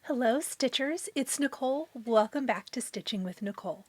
Hello, Stitchers. It's Nicole. Welcome back to Stitching with Nicole.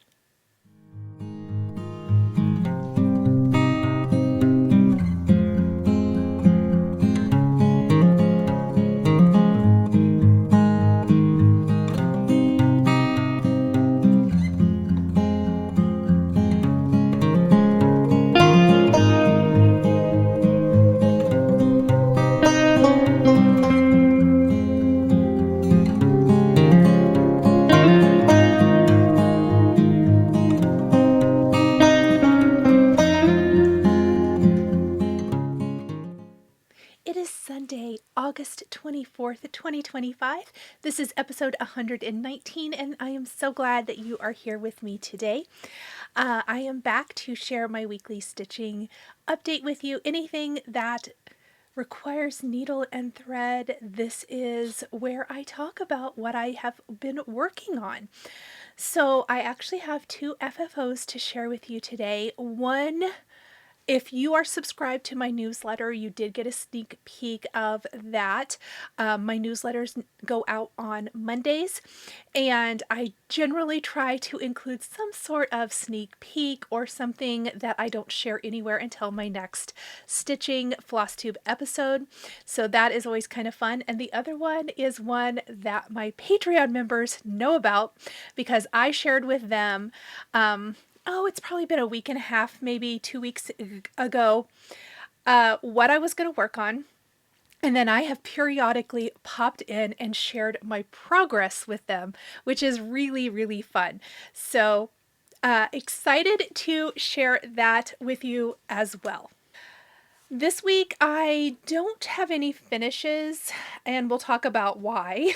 It is Sunday, August 24th, 2025. This is episode 119, and I am so glad that you are here with me today. I am back to share my weekly stitching update with you. Anything that requires needle and thread, this is where I talk about what I have been working on. So I actually have two FFOs to share with you today. One, if you are subscribed to my newsletter, you did get a sneak peek of that. My newsletters go out on Mondays, and I generally try to include some sort of sneak peek or something that I don't share anywhere until my next Stitching FlossTube episode. So that is always kind of fun. And the other one is one that my Patreon members know about because I shared with them it's probably been a week and a half, maybe 2 weeks ago, what I was going to work on. And then I have periodically popped in and shared my progress with them, which is really, really fun. So excited to share that with you as well. This week, I don't have any finishes, and we'll talk about why.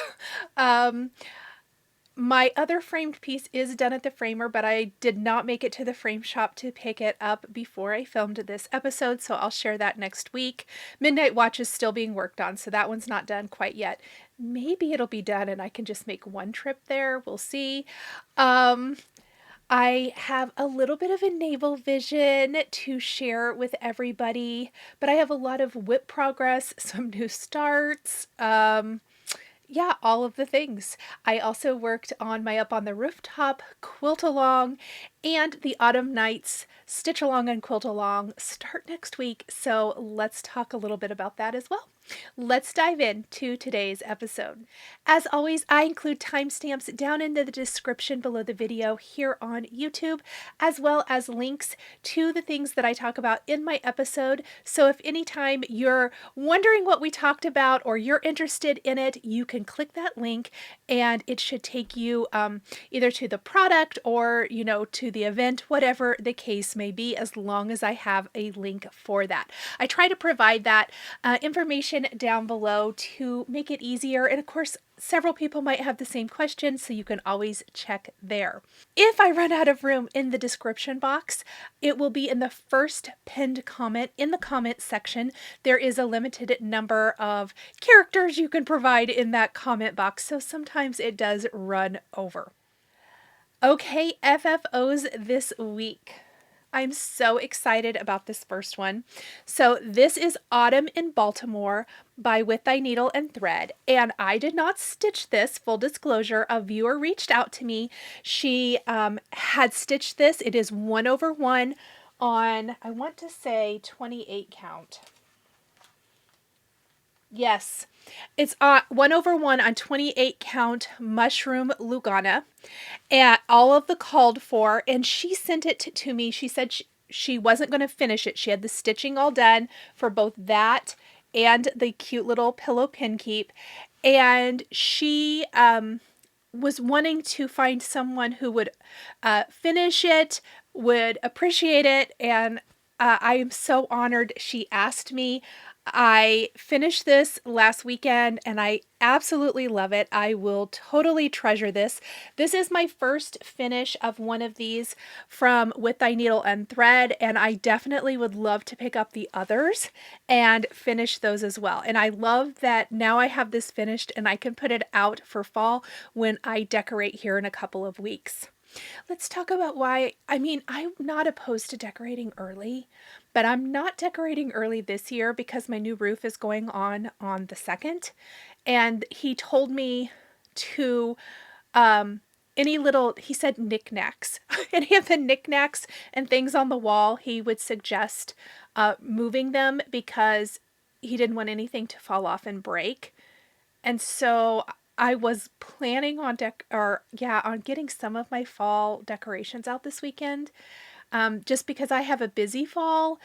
My other framed piece is done at the framer, but I did not make it to the frame shop to pick it up before I filmed this episode, so I'll share that next week. Midnight Watch is still being worked on, so that one's not done quite yet. Maybe it'll be done and I can just make one trip there. We'll see. I have a little bit of a navel vision to share with everybody, but I have a lot of WIP progress, some new starts, yeah, all of the things. I also worked on my Up on the Rooftop quilt along, and the Autumn Nights Stitch Along and Quilt Along start next week, so let's talk a little bit about that as well. Let's dive into today's episode. As always, I include timestamps down in the description below the video here on YouTube, as well as links to the things that I talk about in my episode. So if anytime you're wondering what we talked about or you're interested in it, you can click that link and it should take you either to the product or, to the event, whatever the case may be, as long as I have a link for that. I try to provide that information down below to make it easier. And of course, several people might have the same question, so you can always check there. If I run out of room in the description box, it will be in the first pinned comment in the comment section. There is a limited number of characters you can provide in that comment box, so sometimes it does run over. Okay, FFOs this week. I'm so excited about this first one. So this is Autumn in Baltimore by With Thy Needle and Thread. And I did not stitch this, full disclosure. A viewer reached out to me. She had stitched this. It is 1/1 on, I want to say 28 count. Yes, it's 1/1 on 28 count mushroom Lugana, and all of the called for, and she sent it to me. She said she wasn't going to finish it. She had the stitching all done for both that and the cute little pillow pin keep, and she was wanting to find someone who would finish it, would appreciate it, and I am so honored she asked me. I finished this last weekend and I absolutely love it. I will totally treasure this. This is my first finish of one of these from With Thy Needle and Thread, and I definitely would love to pick up the others and finish those as well. And I love that now I have this finished and I can put it out for fall when I decorate here in a couple of weeks. Let's talk about why. I'm not opposed to decorating early, but I'm not decorating early this year because my new roof is going on the 2nd. And he told me to um, any little, he said knickknacks, any of the knickknacks and things on the wall, he would suggest moving them because he didn't want anything to fall off and break. And so I was planning on on getting some of my fall decorations out this weekend, just because I have a busy fall.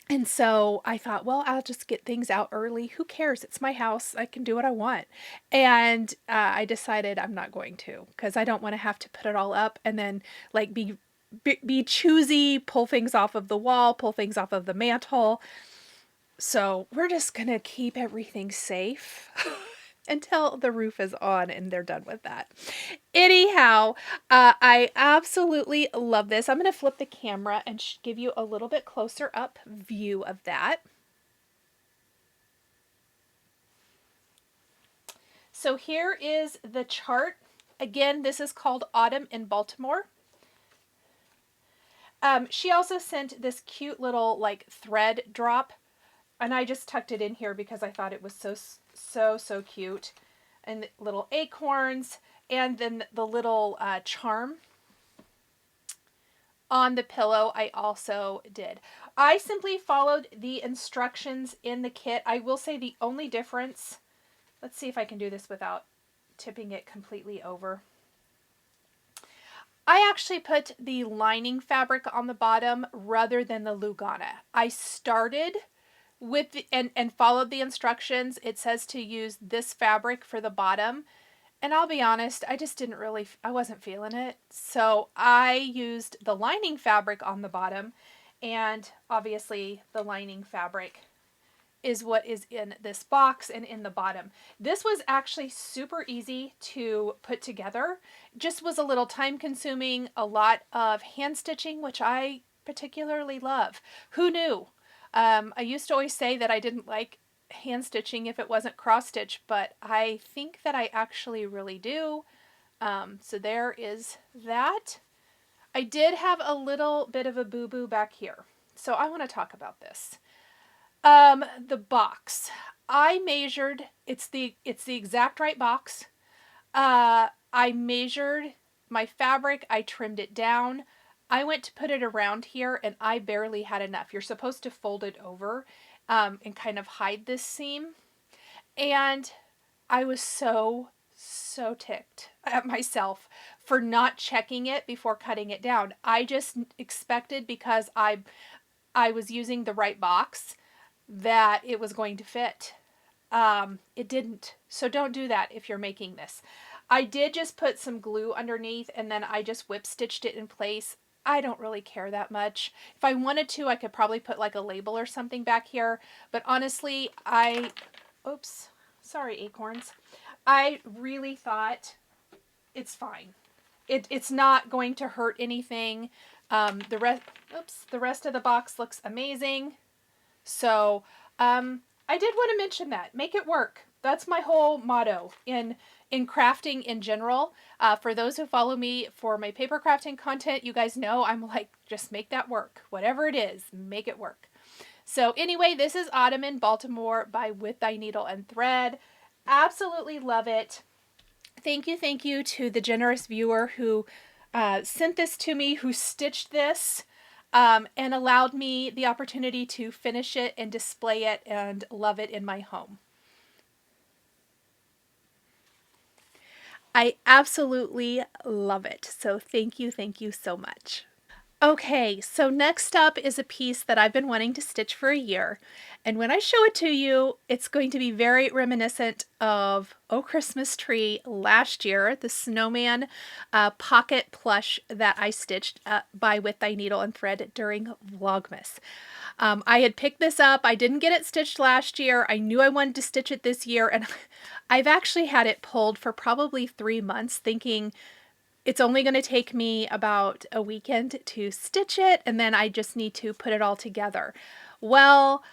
And so I thought, well, I'll just get things out early. Who cares? It's my house. I can do what I want. And I decided I'm not going to, because I don't want to have to put it all up and then like be choosy, pull things off of the wall, pull things off of the mantle. So we're just going to keep everything safe until the roof is on and they're done with that. Anyhow, I absolutely love this. I'm going to flip the camera and give you a little bit closer up view of that. So here is the chart. Again, this is called Autumn in Baltimore. She also sent this cute little like thread drop, and I just tucked it in here because I thought it was so cute. And little acorns, and then the little charm on the pillow I also did. I simply followed the instructions in the kit. I will say the only difference, let's see if I can do this without tipping it completely over. I actually put the lining fabric on the bottom rather than the Lugana. I started with and followed the instructions. It says to use this fabric for the bottom. And I'll be honest, I wasn't feeling it. So I used the lining fabric on the bottom, and obviously the lining fabric is what is in this box and in the bottom. This was actually super easy to put together. Just was a little time consuming, a lot of hand stitching, which I particularly love. Who knew? I used to always say that I didn't like hand stitching if it wasn't cross stitch, but I think that I actually really do. So there is that. I did have a little bit of a boo-boo back here, so I want to talk about this. The box. I measured, it's the exact right box. I measured my fabric, I trimmed it down. I went to put it around here and I barely had enough. You're supposed to fold it over and kind of hide this seam. And I was so ticked at myself for not checking it before cutting it down. I just expected, because I was using the right box, that it was going to fit. It didn't. So don't do that if you're making this. I did just put some glue underneath and then I just whip stitched it in place. I don't really care that much. If I wanted to, I could probably put like a label or something back here. But honestly, oops, sorry acorns. I really thought it's fine. It's not going to hurt anything. The rest of the box looks amazing. So I did want to mention that. Make it work. That's my whole motto in crafting in general. For those who follow me for my paper crafting content, you guys know I'm like, just make that work. Whatever it is, make it work. So anyway, this is Autumn in Baltimore by With Thy Needle and Thread. Absolutely love it. Thank you to the generous viewer who sent this to me, who stitched this. And allowed me the opportunity to finish it and display it and love it in my home. I absolutely love it. So thank you so much. Okay, so next up is a piece that I've been wanting to stitch for a year. And when I show it to you, it's going to be very reminiscent of Oh Christmas Tree last year, the snowman pocket plush that I stitched by With Thy Needle and Thread during Vlogmas. I had picked this up. I didn't get it stitched last year. I knew I wanted to stitch it this year, and I've actually had it pulled for probably 3 months, thinking it's only going to take me about a weekend to stitch it, and then I just need to put it all together. Well,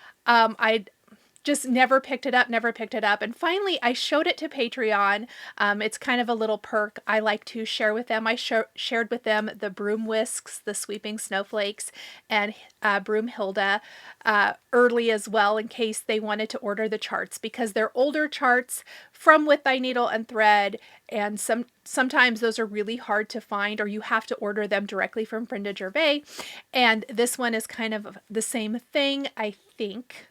just never picked it up, never picked it up. And finally, I showed it to Patreon. It's kind of a little perk I like to share with them. I shared with them the Broom Whisks, the Sweeping Snowflakes, and Broomhilda early as well, in case they wanted to order the charts, because they're older charts from With Thy Needle and Thread, and sometimes those are really hard to find, or you have to order them directly from Brenda Gervais. And this one is kind of the same thing, I think.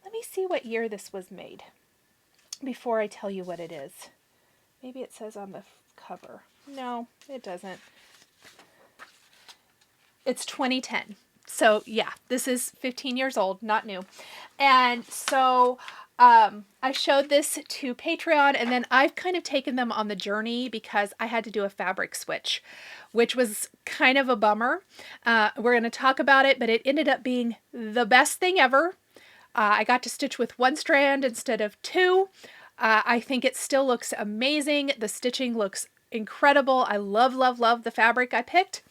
Let me see what year this was made before I tell you what it is. Maybe it says on the cover. No, it doesn't. It's 2010. So yeah, this is 15 years old, not new. And so I showed this to Patreon, and then I've kind of taken them on the journey because I had to do a fabric switch, which was kind of a bummer. We're going to talk about it, but it ended up being the best thing ever. I got to stitch with one strand instead of two. I think it still looks amazing. The stitching looks incredible. I love, love, love the fabric I picked.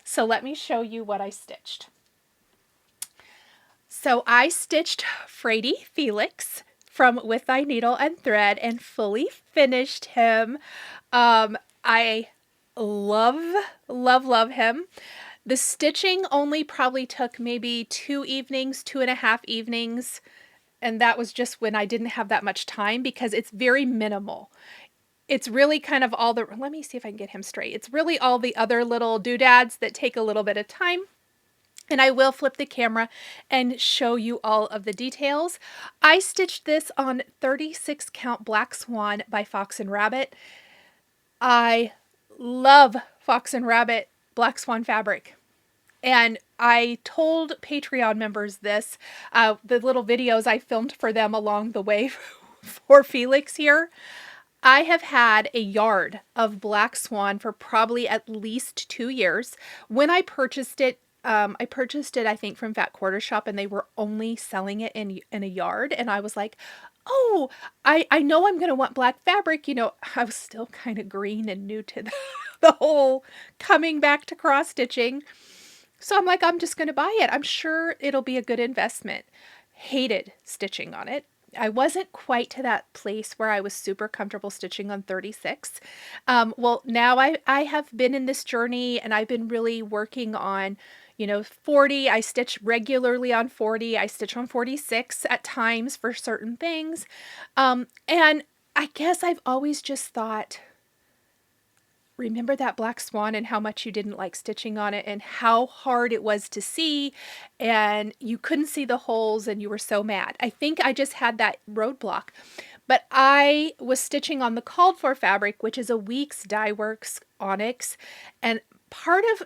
So let me show you what I stitched. So I stitched Frady Felix from With Thy Needle and Thread and fully finished him. I love, love, love him. The stitching only probably took maybe 2 evenings, 2.5 evenings. And that was just when I didn't have that much time, because it's very minimal. It's really kind of all the, let me see if I can get him straight. It's really all the other little doodads that take a little bit of time. And I will flip the camera and show you all of the details. I stitched this on 36 count Black Swan by Fox and Rabbit. I love Fox and Rabbit Black Swan fabric. And I told Patreon members this, the little videos I filmed for them along the way for Felix here. I have had a yard of Black Swan for probably at least 2 years. When I purchased it, I think, from Fat Quarter Shop, and they were only selling it in a yard. And I was like, oh, I know I'm going to want black fabric. You know, I was still kind of green and new to the whole coming back to cross stitching. So I'm like, I'm just going to buy it. I'm sure it'll be a good investment. Hated stitching on it. I wasn't quite to that place where I was super comfortable stitching on 36. Well, now I have been in this journey, and I've been really working on, 40. I stitch regularly on 40. I stitch on 46 at times for certain things. And I guess I've always just thought, remember that Black Swan and how much you didn't like stitching on it and how hard it was to see, and you couldn't see the holes and you were so mad. I think I just had that roadblock. But I was stitching on the called for fabric, which is a Weeks Dye Works Onyx, and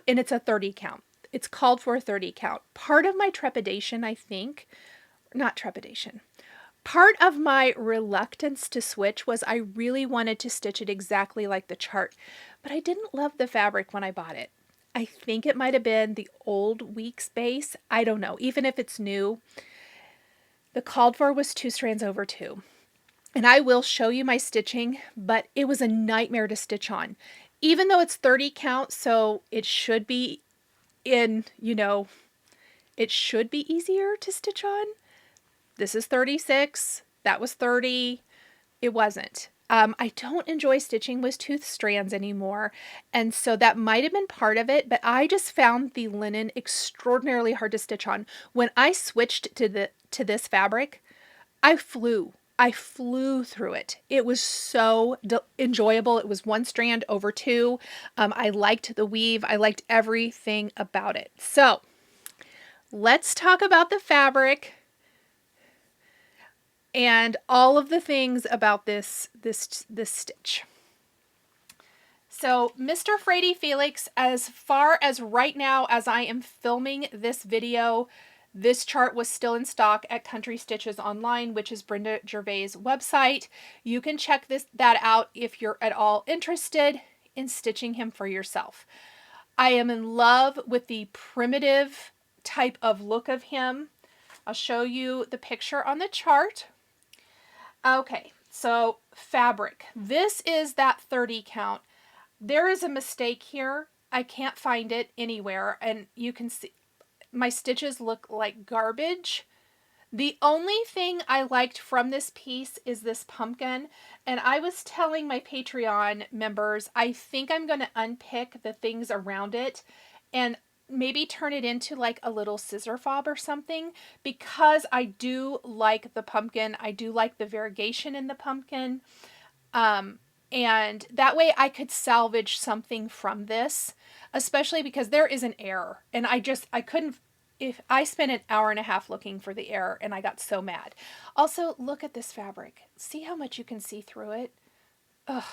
it's a 30 count. It's called for a 30 count. Part of my trepidation, I think, not trepidation, part of my reluctance to switch was I really wanted to stitch it exactly like the chart, but I didn't love the fabric when I bought it. I think it might have been the old Weeks base. I don't know. Even if it's new, the called for was 2 strands over 2. And I will show you my stitching, but it was a nightmare to stitch on. Even though it's 30 count, so it should be it should be easier to stitch on. This is 36. That was 30. It wasn't. I don't enjoy stitching with tooth strands anymore, and so that might have been part of it, but I just found the linen extraordinarily hard to stitch on. When I switched to this fabric, I flew. I flew through it. It was so enjoyable. It was 1 strand over 2. I liked the weave. I liked everything about it. So let's talk about the fabric and all of the things about this stitch. So Mr. Frady Felix, as far as right now, as I am filming this video, this chart was still in stock at Country Stitches Online, which is Brenda Gervais' website. You can check that out if you're at all interested in stitching him for yourself. I am in love with the primitive type of look of him. I'll show you the picture on the chart. Okay, so fabric. This is that 30 count. There is a mistake here. I can't find it anywhere, and you can see my stitches look like garbage. The only thing I liked from this piece is this pumpkin, and I was telling my Patreon members, I think I'm going to unpick the things around it and maybe turn it into like a little scissor fob or something, because I do like the pumpkin. I do like the variegation in the pumpkin. And that way I could salvage something from this, especially because there is an error. And I couldn't, if I spent an hour and a half looking for the error and I got so mad. Also, look at this fabric. See how much you can see through it? Ugh,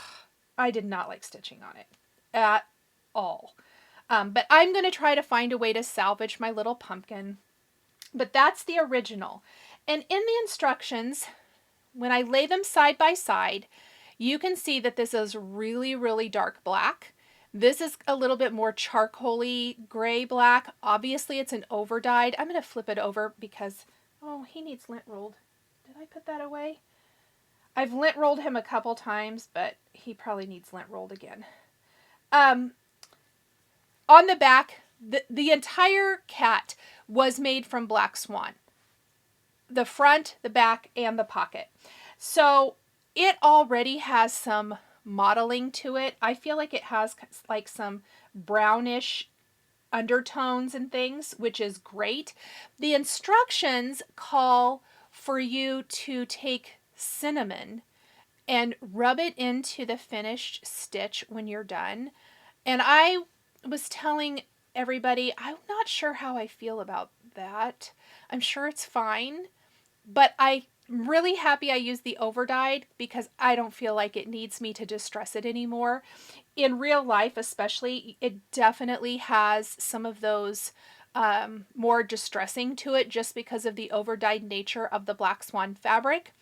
I did not like stitching on it at all. But I'm going to try to find a way to salvage my little pumpkin. But that's the original. And in the instructions, when I lay them side by side, you can see that this is really, really dark black. This is a little bit more charcoaly gray black. Obviously, it's an over dyed. I'm going to flip it over because, oh, he needs lint rolled. Did I put that away? I've lint rolled him a couple times, but he probably needs lint rolled again. On the back, the entire cat was made from Black Swan. The front, the back, and the pocket. So it already has some modeling to it. I feel like it has like some brownish undertones and things, which is great. The instructions call for you to take cinnamon and rub it into the finished stitch when you're done. And I was telling everybody, I'm not sure how I feel about that. I'm sure it's fine, but I'm really happy I used the over dyed because I don't feel like it needs me to distress it anymore. In real life especially, it definitely has some of those more distressing to it just because of the over dyed nature of the Black Swan fabric.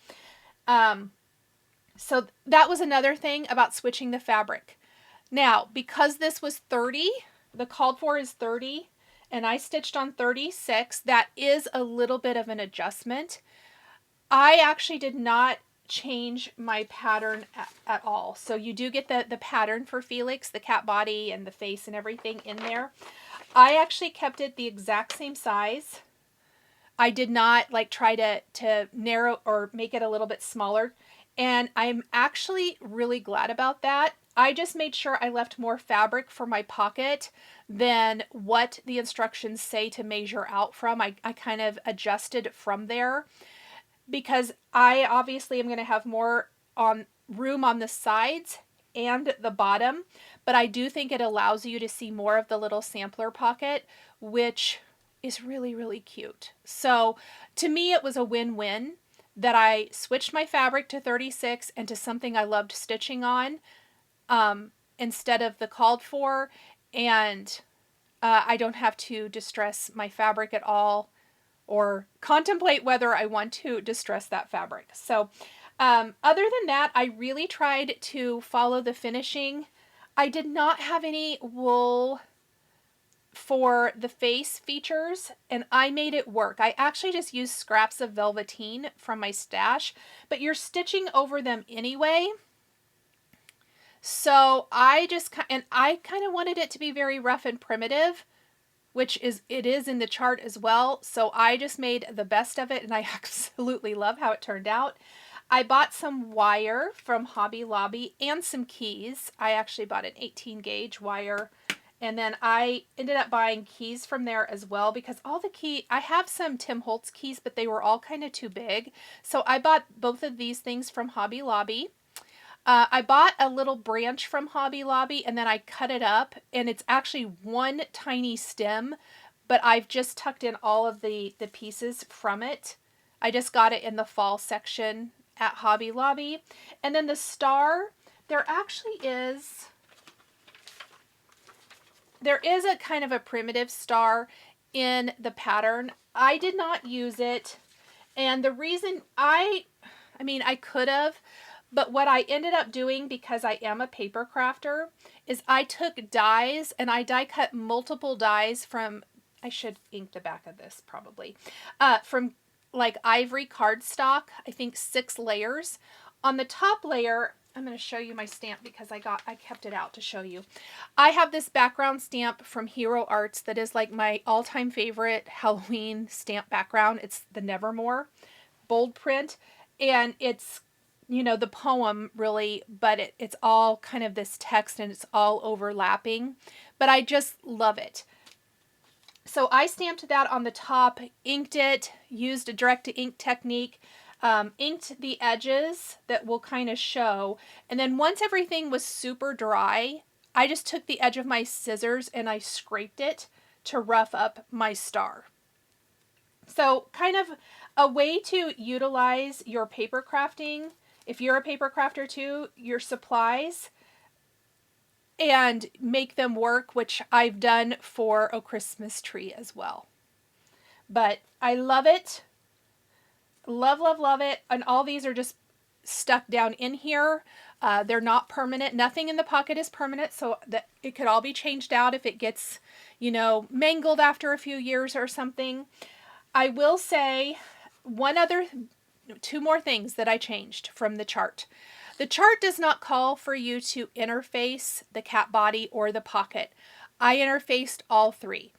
So that was another thing about switching the fabric. Now, because this was 30, the called for is 30, and I stitched on 36, that is a little bit of an adjustment. I actually did not change my pattern at all. So you do get the pattern for Felix, the cat body and the face and everything in there. I actually kept it the exact same size. I did not like try to narrow or make it a little bit smaller. And I'm actually really glad about that. I just made sure I left more fabric for my pocket than what the instructions say to measure out from. I kind of adjusted from there because I obviously am going to have more room on the sides and the bottom, but I do think it allows you to see more of the little sampler pocket, which is really, really cute. So to me, it was a win-win that I switched my fabric to 36 and to something I loved stitching on instead of the called for, and I don't have to distress my fabric at all or contemplate whether I want to distress that fabric. So other than that, I really tried to follow the finishing. I did not have any wool for the face features, and I made it work. I actually just used scraps of velveteen from my stash, but you're stitching over them anyway. So I kind of wanted it to be very rough and primitive, which it is in the chart as well. So I just made the best of it, and I absolutely love how it turned out. I bought some wire from Hobby Lobby and some keys. I actually bought an 18 gauge wire, and then I ended up buying keys from there as well because I have some Tim Holtz keys, but they were all kind of too big. So I bought both of these things from Hobby Lobby. I bought a little branch from Hobby Lobby and then I cut it up, and it's actually one tiny stem, but I've just tucked in all of the pieces from it. I just got it in the fall section at Hobby Lobby. And then the star, there is a kind of a primitive star in the pattern. I did not use it, and the reason I could have, but what I ended up doing, because I am a paper crafter, is I took dies and I die cut multiple dies from, I should ink the back of this probably, from like ivory cardstock, I think 6 layers. On the top layer, I'm going to show you my stamp because I kept it out to show you. I have this background stamp from Hero Arts that is like my all-time favorite Halloween stamp background. It's the Nevermore bold print, and it's, you know, the poem really, but it's all kind of this text and it's all overlapping, but I just love it. So I stamped that on the top, inked it, used a direct to ink technique, inked the edges that will kind of show. And then once everything was super dry, I just took the edge of my scissors and I scraped it to rough up my star. So kind of a way to utilize your paper crafting, if you're a paper crafter too, your supplies, and make them work, which I've done for a Christmas tree as well. But I love it. Love, love, love it. And all these are just stuck down in here. They're not permanent. Nothing in the pocket is permanent, so that it could all be changed out if it gets, you know, mangled after a few years or something. I will say two more things that I changed from the chart. The chart does not call for you to interface the cat body or the pocket. I interfaced all three.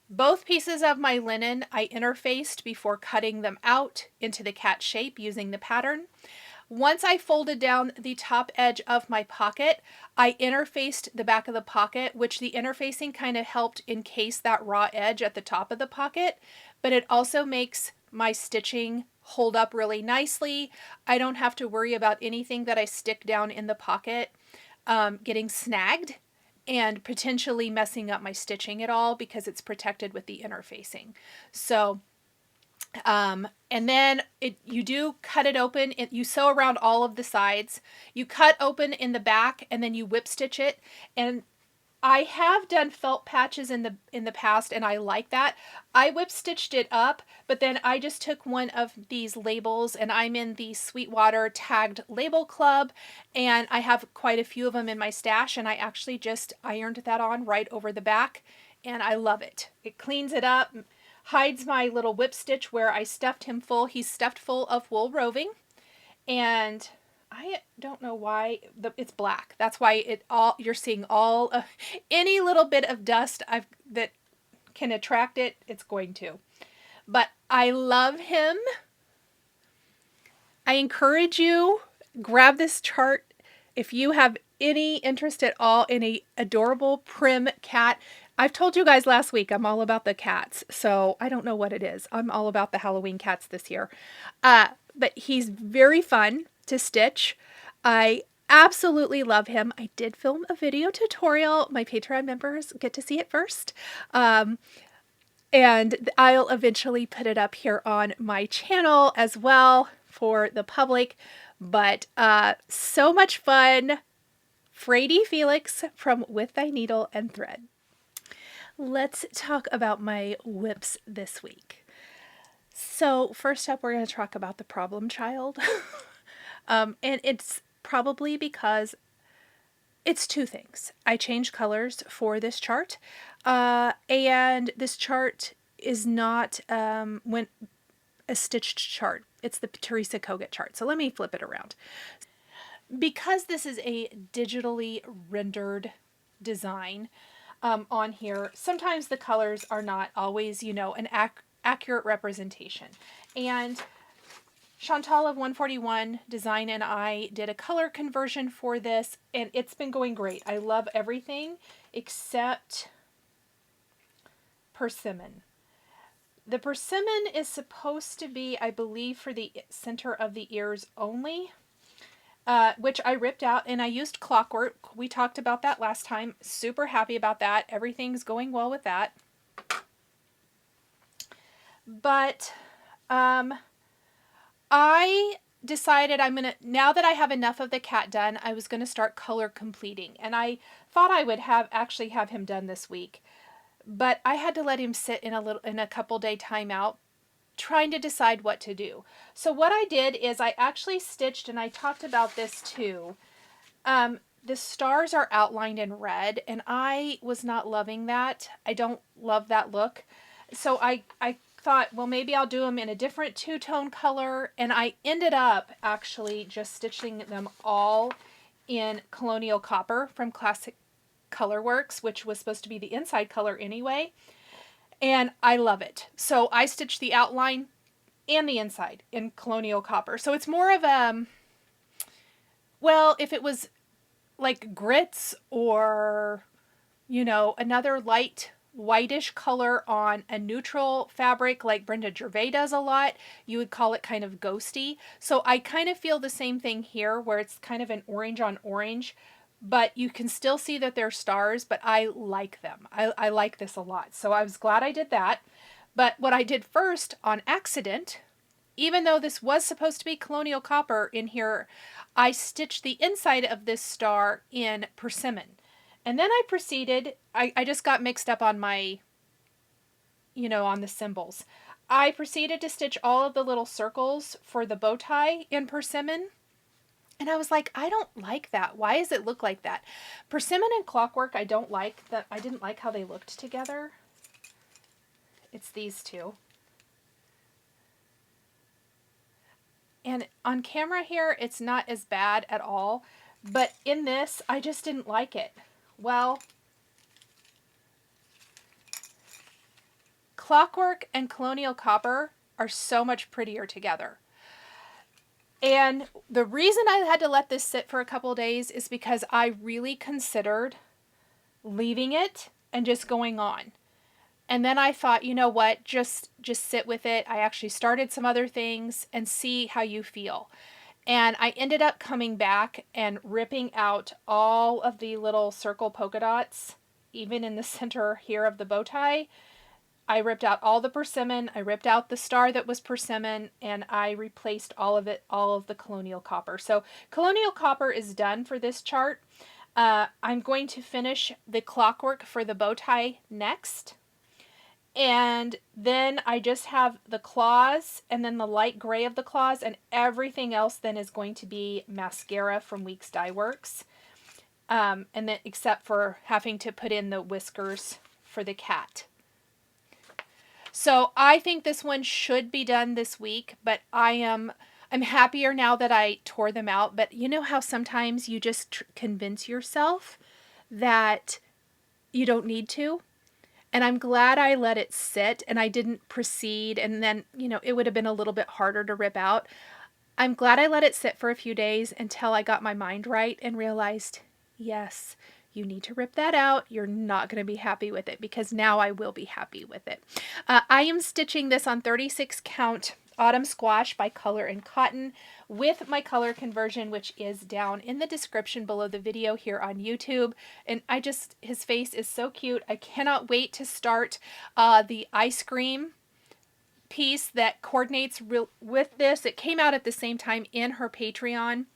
Both pieces of my linen I interfaced before cutting them out into the cat shape using the pattern. Once I folded down the top edge of my pocket, I interfaced the back of the pocket, which the interfacing kind of helped encase that raw edge at the top of the pocket, but it also makes my stitching hold up really nicely. I don't have to worry about anything that I stick down in the pocket getting snagged and potentially messing up my stitching at all because it's protected with the interfacing. So and then you do cut it open. You sew around all of the sides. You cut open in the back and then you whip stitch it. And I have done felt patches in the past, and I like that. I whip stitched it up, but then I just took one of these labels, and I'm in the Sweetwater Tagged Label Club, and I have quite a few of them in my stash, and I actually just ironed that on right over the back, and I love it. It cleans it up, hides my little whip stitch where I stuffed him full. He's stuffed full of wool roving, and I don't know why it's black. That's why you're seeing all any little bit of dust that can attract it, it's going to. But I love him. I encourage you, grab this chart if you have any interest at all in a adorable prim cat. I've told you guys last week I'm all about the cats, so I don't know what it is. I'm all about the Halloween cats this year. But he's very fun to stitch. I absolutely love him. I did film a video tutorial. My Patreon members get to see it first. And I'll eventually put it up here on my channel as well for the public. But so much fun. Frady Felix from With Thy Needle and Thread. Let's talk about my whips this week. So first up, we're going to talk about the problem child. And it's probably because it's two things. I changed colors for this chart, and this chart is not a stitched chart. It's the Teresa Kogut chart. So let me flip it around. Because this is a digitally rendered design on here, sometimes the colors are not always, you know, an accurate representation. And Chantal of 141 Design and I did a color conversion for this, and it's been going great. I love everything except persimmon. The persimmon is supposed to be, I believe, for the center of the ears only, which I ripped out, and I used clockwork. We talked about that last time. Super happy about that. Everything's going well with that. But I decided now that I have enough of the cat done, I was going to start color completing. And I thought I would actually have him done this week. But I had to let him sit in a couple day timeout trying to decide what to do. So what I did is I actually stitched, and I talked about this too. The stars are outlined in red, and I was not loving that. I don't love that look. So I thought, well, maybe I'll do them in a different two-tone color, and I ended up actually just stitching them all in Colonial Copper from Classic Colorworks, which was supposed to be the inside color anyway, and I love it. So I stitched the outline and the inside in Colonial Copper. So it's more of a, well, if it was like grits or, you know, another light whitish color on a neutral fabric like Brenda Gervais does a lot, you would call it kind of ghosty. So I kind of feel the same thing here where it's kind of an orange on orange, but you can still see that they're stars, but I like them. I like this a lot. So I was glad I did that. But what I did first on accident, even though this was supposed to be Colonial Copper in here, I stitched the inside of this star in Persimmon. And then I proceeded, I just got mixed up on my, you know, on the symbols. I proceeded to stitch all of the little circles for the bow tie in Persimmon. And I was like, I don't like that. Why does it look like that? Persimmon and Clockwork, I don't like that. I didn't like how they looked together. It's these two. And on camera here, it's not as bad at all. But in this, I just didn't like it. Well, Clockwork and Colonial Copper are so much prettier together. And the reason I had to let this sit for a couple of days is because I really considered leaving it and just going on. And then I thought, you know what, just sit with it. I actually started some other things and see how you feel. And I ended up coming back and ripping out all of the little circle polka dots, even in the center here of the bow tie. I ripped out all the persimmon, I ripped out the star that was persimmon, and I replaced all of it, all of the Colonial Copper. So Colonial Copper is done for this chart. I'm going to finish the Clockwork for the bow tie next. And then I just have the claws and then the light gray of the claws, and everything else then is going to be mascara from Weeks Dye Works. And then except for having to put in the whiskers for the cat. So I think this one should be done this week, but I'm happier now that I tore them out. But you know how sometimes you just convince yourself that you don't need to? And I'm glad I let it sit and I didn't proceed. And then, you know, it would have been a little bit harder to rip out. I'm glad I let it sit for a few days until I got my mind right and realized, yes, you need to rip that out. You're not going to be happy with it, because now I will be happy with it. I am stitching this on 36 count Autumn Squash by Color and Cotton with my color conversion, which is down in the description below the video here on YouTube. And his face is so cute. I cannot wait to start the ice cream piece that coordinates with this. It came out at the same time in her Patreon.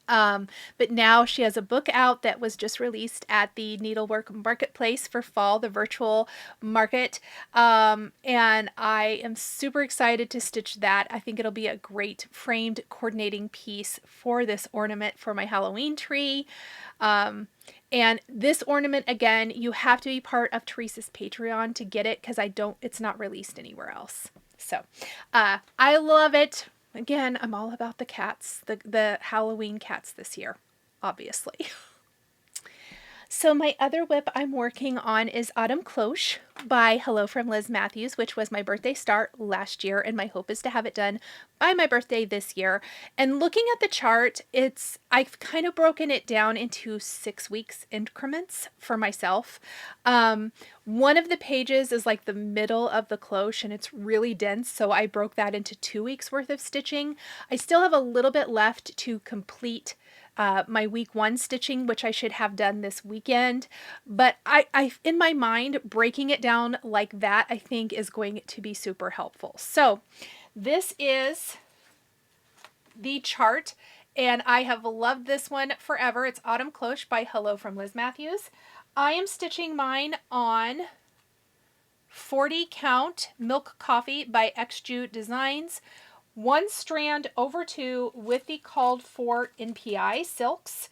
But now she has a book out that was just released at the Needlework Marketplace for fall, the virtual market. And I am super excited to stitch that. I think it'll be a great framed coordinating piece for this ornament for my Halloween tree. And this ornament, again, you have to be part of Teresa's Patreon to get it, because it's not released anywhere else. So, I love it. Again, I'm all about the cats, the Halloween cats this year, obviously. So my other WIP I'm working on is Autumn Cloche by Hello from Liz Matthews, which was my birthday start last year, and my hope is to have it done by my birthday this year. And looking at the chart, I've kind of broken it down into 6 weeks increments for myself. One of the pages is like the middle of the cloche, and it's really dense, so I broke that into 2 weeks worth of stitching. I still have a little bit left to complete my week 1 stitching, which I should have done this weekend. But I in my mind, breaking it down like that, I think is going to be super helpful. So this is the chart, and I have loved this one forever. It's Autumn Cloche by Hello from Liz Matthews. I am stitching mine on 40 count Milk Coffee by XJU Designs. 1 strand over 2 with the called for NPI silks.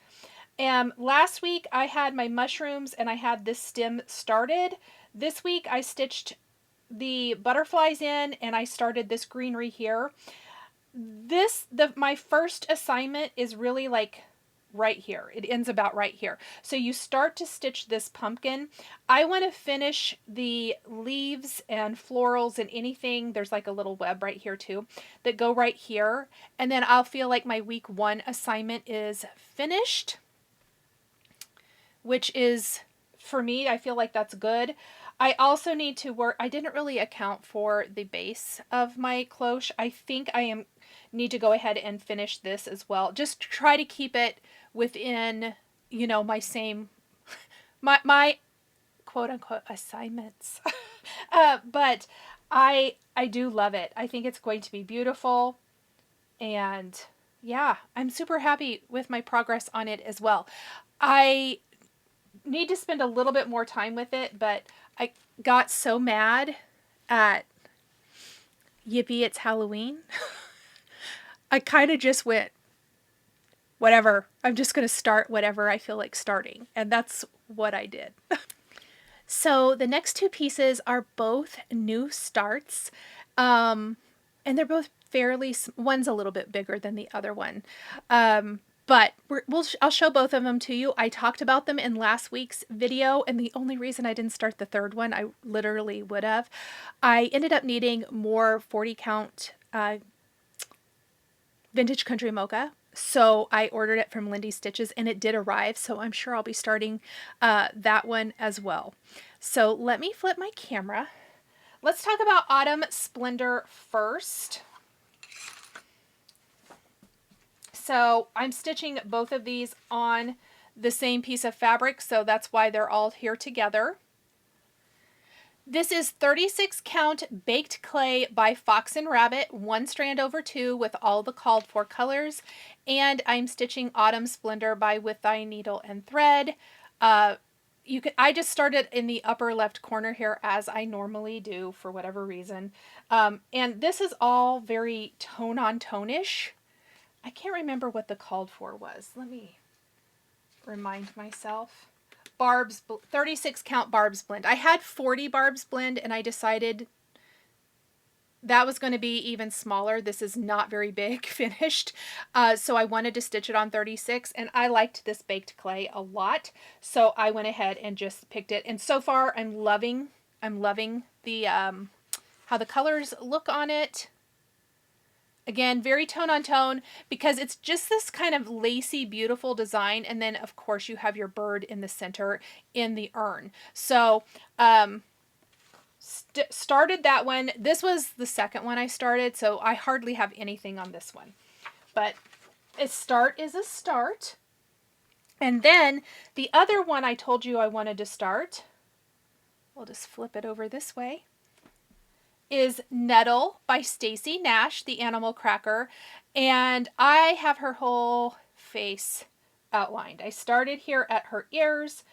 Last week I had my mushrooms and I had this stem started. This week I stitched the butterflies in and I started this greenery here. My first assignment is really like right here. It ends about right here. So you start to stitch this pumpkin. I want to finish the leaves and florals and anything. There's like a little web right here too that go right here. And then I'll feel like my week 1 assignment is finished, which is, for me, I feel like that's good. I also need to work. I didn't really account for the base of my cloche. I think need to go ahead and finish this as well. Just try to keep it within, my same, my quote unquote assignments. But I do love it. I think it's going to be beautiful. And yeah, I'm super happy with my progress on it as well. I need to spend a little bit more time with it, but I got so mad at Yippee, it's Halloween. I kind of just went, whatever. I'm just going to start whatever I feel like starting. And that's what I did. So the next 2 pieces are both new starts. And they're both one's a little bit bigger than the other one. But I'll show both of them to you. I talked about them in last week's video, and the only reason I didn't start the third one, I literally would have. I ended up needing more 40 count Vintage Country Mocha. So I ordered it from Lindy Stitches and it did arrive. So I'm sure I'll be starting that one as well. So let me flip my camera. Let's talk about Autumn Splendor first. So I'm stitching both of these on the same piece of fabric, so that's why they're all here together. This is 36 count baked clay by Fox and Rabbit, 1 strand over 2 with all the called for colors. And I'm stitching Autumn Splendor by With Thy Needle and Thread. I just started in the upper left corner here as I normally do for whatever reason. And this is all very tone on tone-ish. I can't remember what the called for was. Let me remind myself. 36 count Barb's Blend. I had 40 Barb's Blend and I decided that was going to be even smaller. This is not very big finished. So I wanted to stitch it on 36 and I liked this baked clay a lot. So I went ahead and just picked it. And so far I'm loving the how the colors look on it. Again, very tone on tone because it's just this kind of lacy, beautiful design. And then, of course, you have your bird in the center in the urn. So, started that one. This was the second one I started, so I hardly have anything on this one. But a start is a start. And then the other one I told you I wanted to start, we'll just flip it over this way, is Nettle by Stacy Nash, the animal cracker. And I have her whole face outlined. I started here at her ears,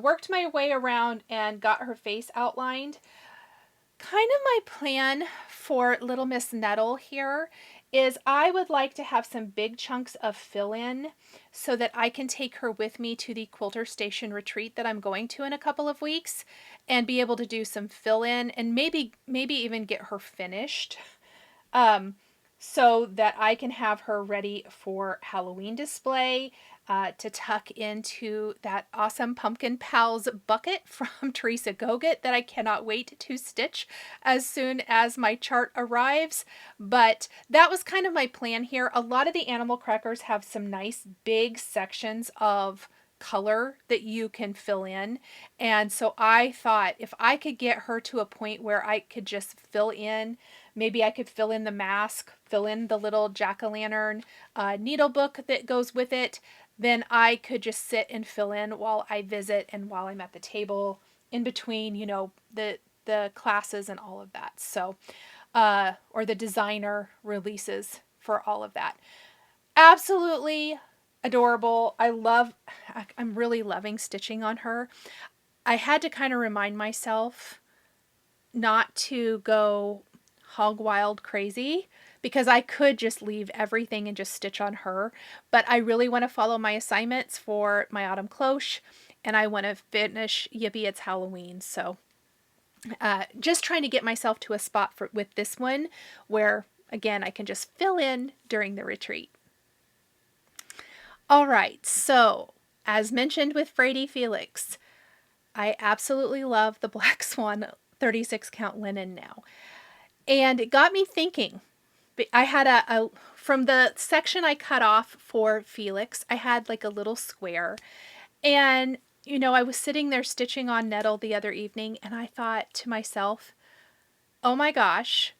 worked my way around and got her face outlined. Kind of my plan for Little Miss Nettle here is I would like to have some big chunks of fill-in so that I can take her with me to the Quilter Station retreat that I'm going to in a couple of weeks and be able to do some fill-in and maybe even get her finished so that I can have her ready for Halloween display to tuck into that awesome Pumpkin Pals bucket from Teresa Goget that I cannot wait to stitch as soon as my chart arrives. But that was kind of my plan here. A lot of the animal crackers have some nice big sections of color that you can fill in. And so I thought if I could get her to a point where I could just fill in, maybe I could fill in the mask, fill in the little jack-o'-lantern needle book that goes with it, then I could just sit and fill in while I visit and while I'm at the table in between, the classes and all of that. So, or the designer releases for all of that. Absolutely adorable. I'm really loving stitching on her. I had to kind of remind myself not to go hog wild crazy because I could just leave everything and just stitch on her. But I really want to follow my assignments for my autumn cloche and I want to finish Yippee It's Halloween. So Just trying to get myself to a spot with this one where, again, I can just fill in during the retreat. All right, so as mentioned with Frady Felix, I absolutely love the Black Swan 36 count linen now. And it got me thinking. I had from the section I cut off for Felix, I had like a little square. And, I was sitting there stitching on Nettle the other evening, and I thought to myself, oh my gosh,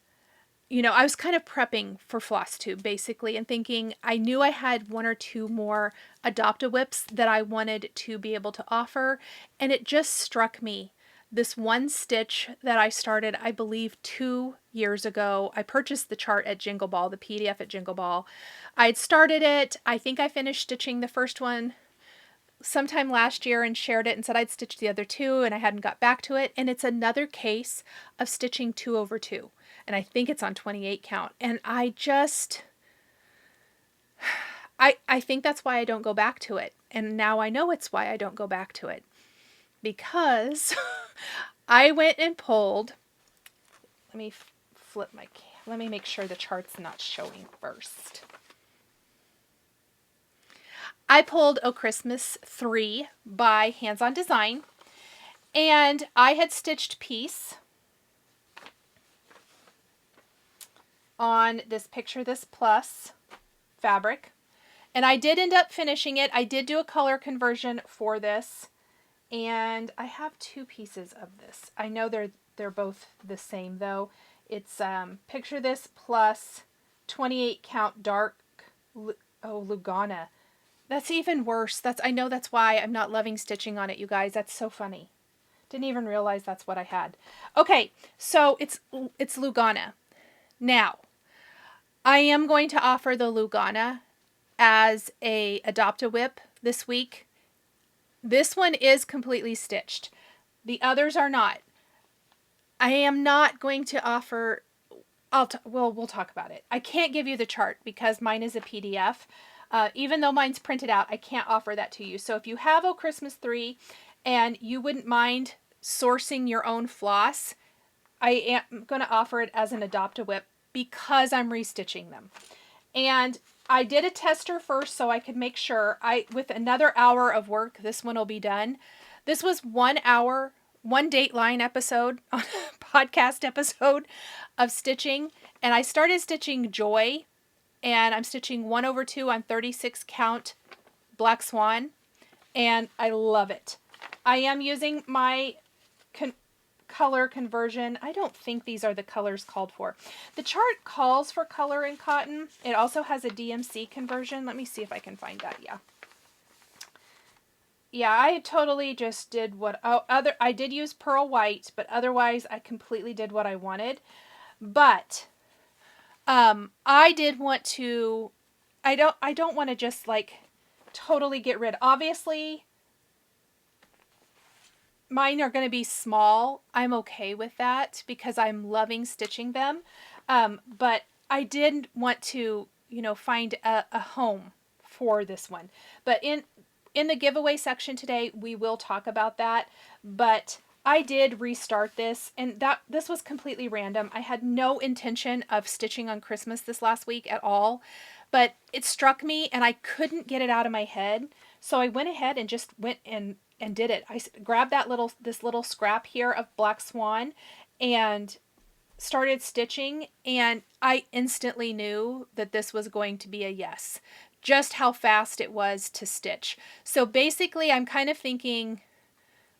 I was kind of prepping for Floss Tube basically and thinking I knew I had one or two more Adopt-A-Whips that I wanted to be able to offer. And it just struck me, this one stitch that I started, I believe 2 years ago. I purchased the chart at Jingle Ball, the PDF at Jingle Ball. I'd started it. I think I finished stitching the first one sometime last year and shared it and said I'd stitch the other two, and I hadn't got back to it. And it's another case of stitching 2 over 2. And I think it's on 28 count. And I think that's why I don't go back to it. And now I know it's why I don't go back to it. Because I went and pulled, let me let me make sure the chart's not showing first. I pulled Oh Christmas 3 by Hands On Design, and I had stitched Peace on this Picture This Plus fabric, and I did end up finishing it. I did do a color conversion for this, and I have 2 pieces of this. I know they're both the same though. It's Picture This Plus 28 count dark Lugana. That's even worse. I know that's why I'm not loving stitching on it, you guys. That's so funny. Didn't even realize that's what I had. Okay, so it's Lugana. Now, I am going to offer the Lugana as a Adopt-A-Whip this week. This one is completely stitched. The others are not. I am not going to offer, we'll talk about it. I can't give you the chart because mine is a PDF. Even though mine's printed out, I can't offer that to you. So if you have Oh Christmas 3 and you wouldn't mind sourcing your own floss, I am going to offer it as an Adopt-A-Whip because I'm restitching them. And I did a tester first so I could make sure. With another hour of work, this one will be done. This was 1 hour, one Dateline episode, podcast episode of stitching. And I started stitching Joy, and I'm stitching 1 over 2 on 36 count Black Swan, and I love it. I am using my color conversion. I don't think these are the colors called for. The chart calls for color in cotton. It also has a DMC conversion. Let me see if I can find that. Yeah, I totally just did I did use pearl white, but otherwise I completely did what I wanted. But I did want to, I don't want to just like totally get rid. Obviously, mine are going to be small. I'm okay with that because I'm loving stitching them. But I did want to, find a home for this one. But in the giveaway section today, we will talk about that. But I did restart this, and this was completely random. I had no intention of stitching on Christmas this last week at all, but it struck me and I couldn't get it out of my head. So I went ahead and just went and did it. I grabbed this little scrap here of Black Swan and started stitching, and I instantly knew that this was going to be a yes. Just how fast it was to stitch. So basically I'm kind of thinking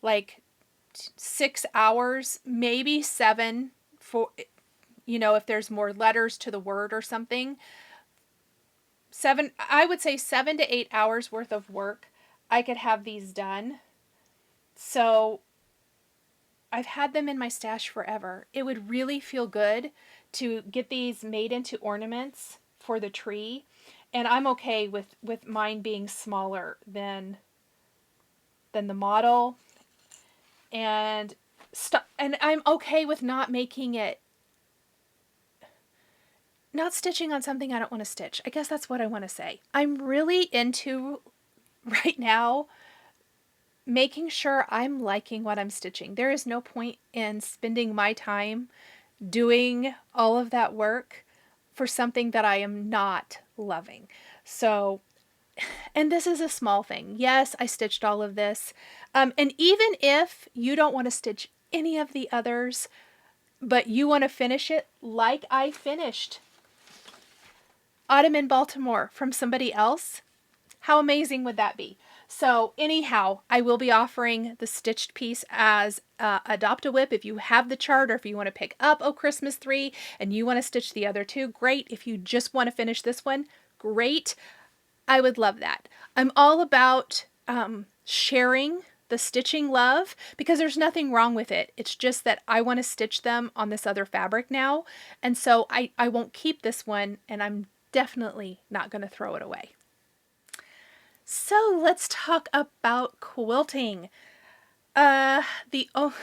like 6 hours, maybe 7 for, if there's more letters to the word or something. I would say 7 to 8 hours worth of work. I could have these done. So I've had them in my stash forever. It would really feel good to get these made into ornaments for the tree. And I'm okay with mine being smaller than the model. And I'm okay with not stitching on something I don't want to stitch. I guess that's what I want to say. I'm really into right now making sure I'm liking what I'm stitching. There is no point in spending my time doing all of that work for something that I am not loving. So, and this is a small thing. Yes, I stitched all of this. And even if you don't want to stitch any of the others, but you want to finish it like I finished Autumn in Baltimore from somebody else, how amazing would that be? So anyhow, I will be offering the stitched piece as Adopt a WIP if you have the chart, or if you want to pick up Oh Christmas 3 and you want to stitch the other two, great. If you just want to finish this one, great. I would love that. I'm all about sharing the stitching love, because there's nothing wrong with it. It's just that I want to stitch them on this other fabric now. And so I won't keep this one, and I'm definitely not going to throw it away. So let's talk about quilting. The only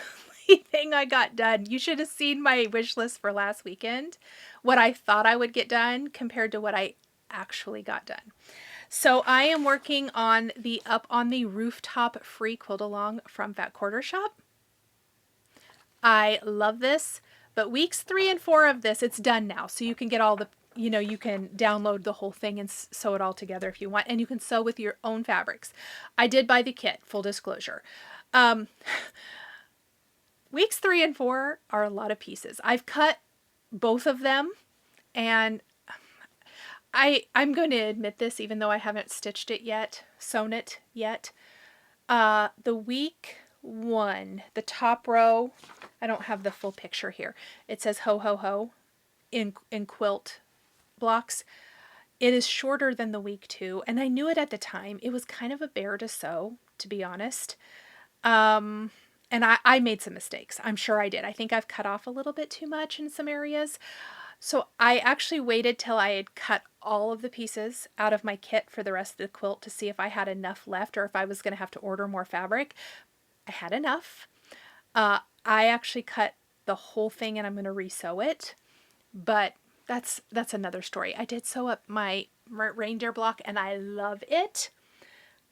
thing I got done, you should have seen my wish list for last weekend, what I thought I would get done compared to what I actually got done. So I am working on the Up on the Rooftop free quilt along from Fat Quarter Shop. I love this, but weeks 3 and 4 of this, it's done now. So you can get all the, you can download the whole thing and sew it all together if you want, and you can sew with your own fabrics. I did buy the kit, full disclosure. Weeks 3 and 4 are a lot of pieces. I've cut both of them, and I'm going to admit this, even though I haven't stitched it yet, sewn it yet. The week 1, the top row, I don't have the full picture here. It says ho ho ho in quilt blocks. It is shorter than the week 2, and I knew it at the time. It was kind of a bear to sew, to be honest. And I made some mistakes. I'm sure I did. I think I've cut off a little bit too much in some areas. So I actually waited till I had cut all of the pieces out of my kit for the rest of the quilt to see if I had enough left, or if I was going to have to order more fabric. I had enough. I actually cut the whole thing, and I'm going to re-sew it, but that's another story. I did sew up my reindeer block, and I love it,